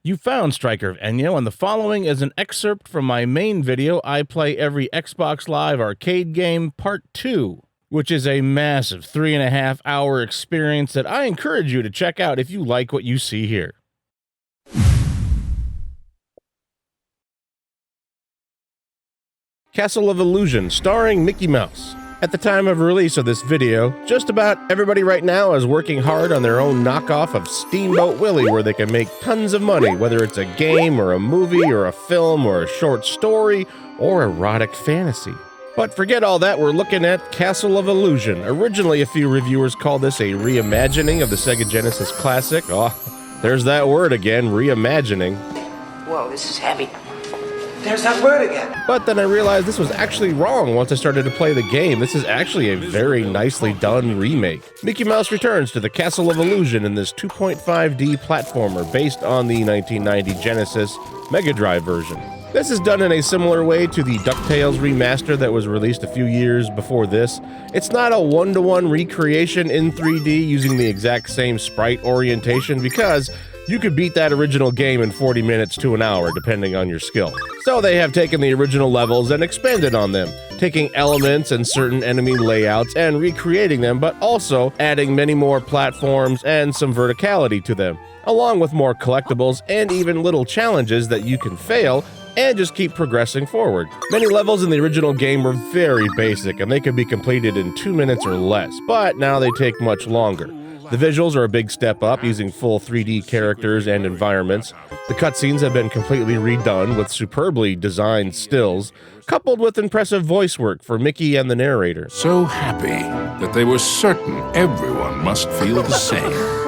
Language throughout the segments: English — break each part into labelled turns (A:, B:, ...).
A: You found Stryker of Enyo, and the following is an excerpt from my main video, I Play Every Xbox Live Arcade Game Part 2, which is a massive 3.5-hour experience that I encourage you to check out if you like what you see here. Castle of Illusion, starring Mickey Mouse. At the time of release of this video, just about everybody right now is working hard on their own knockoff of Steamboat Willie where they can make tons of money, whether it's a game or a movie or a film or a short story or erotic fantasy. But forget all that, we're looking at Castle of Illusion. Originally, a few reviewers called this a reimagining of the Sega Genesis classic. Oh, there's that word again, reimagining.
B: Whoa, this is heavy. There's that word again.
A: But then I realized this was actually wrong once I started to play the game. This is actually a very nicely done remake. Mickey Mouse returns to the Castle of Illusion in this 2.5D platformer based on the 1990 Genesis Mega Drive version. This is done in a similar way to the DuckTales remaster that was released a few years before this. It's not a one-to-one recreation in 3D using the exact same sprite orientation because you could beat that original game in 40 minutes to an hour, depending on your skill. So they have taken the original levels and expanded on them, taking elements and certain enemy layouts and recreating them, but also adding many more platforms and some verticality to them, along with more collectibles and even little challenges that you can fail and just keep progressing forward. Many levels in the original game were very basic and they could be completed in 2 minutes or less, but now they take much longer. The visuals are a big step up, using full 3D characters and environments. The cutscenes have been completely redone with superbly designed stills, coupled with impressive voice work for Mickey and the narrator.
C: So happy that they were certain everyone must feel the same.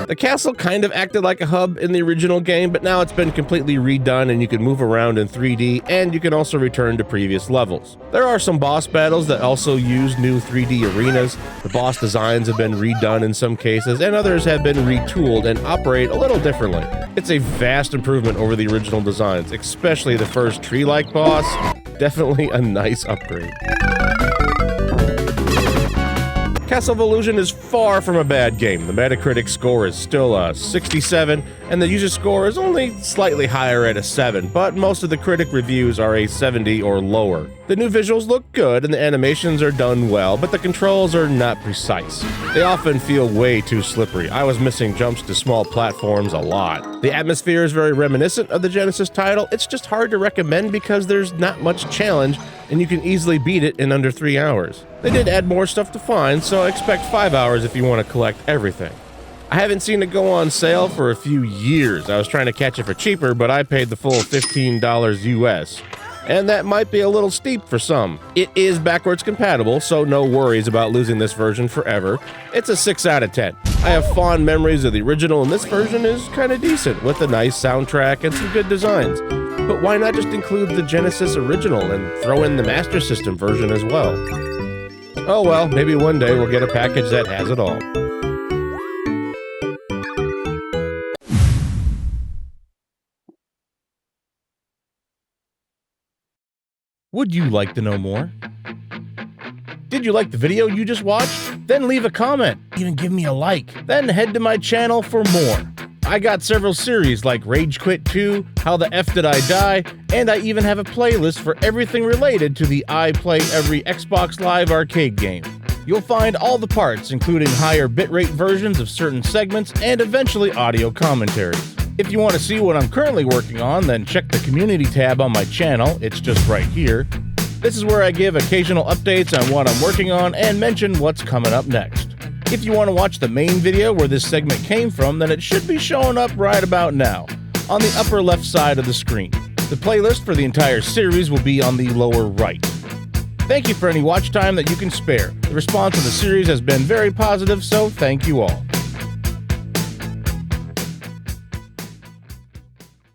A: The castle kind of acted like a hub in the original game, but now it's been completely redone and you can move around in 3D, and you can also return to previous levels. There are some boss battles that also use new 3D arenas. The boss designs have been redone in some cases, and others have been retooled and operate a little differently. It's a vast improvement over the original designs, especially the first tree-like boss. Definitely a nice upgrade. Castle of Illusion is far from a bad game. The Metacritic score is still a 67, and the user score is only slightly higher at a 7, but most of the critic reviews are a 70 or lower. The new visuals look good, and the animations are done well, but the controls are not precise. They often feel way too slippery. I was missing jumps to small platforms a lot. The atmosphere is very reminiscent of the Genesis title. It's just hard to recommend because there's not much challenge, and you can easily beat it in under 3 hours. They did add more stuff to find, so expect 5 hours if you want to collect everything. I haven't seen it go on sale for a few years. I was trying to catch it for cheaper, but I paid the full $15 US. And that might be a little steep for some. It is backwards compatible, so no worries about losing this version forever. It's a 6 out of 10. I have fond memories of the original, and this version is kind of decent, with a nice soundtrack and some good designs. But why not just include the Genesis original and throw in the Master System version as well? Oh well, maybe one day we'll get a package that has it all. Would you like to know more? Did you like the video you just watched? Then leave a comment, even give me a like. Then head to my channel for more. I got several series like Rage Quit 2, How the F Did I Die, and I even have a playlist for everything related to the I Play Every Xbox Live Arcade Game. You'll find all the parts, including higher bitrate versions of certain segments and eventually audio commentaries. If you want to see what I'm currently working on, then check the community tab on my channel. It's just right here. This is where I give occasional updates on what I'm working on and mention what's coming up next. If you want to watch the main video where this segment came from, then it should be showing up right about now, on the upper left side of the screen. The playlist for the entire series will be on the lower right. Thank you for any watch time that you can spare. The response of the series has been very positive, so thank you all.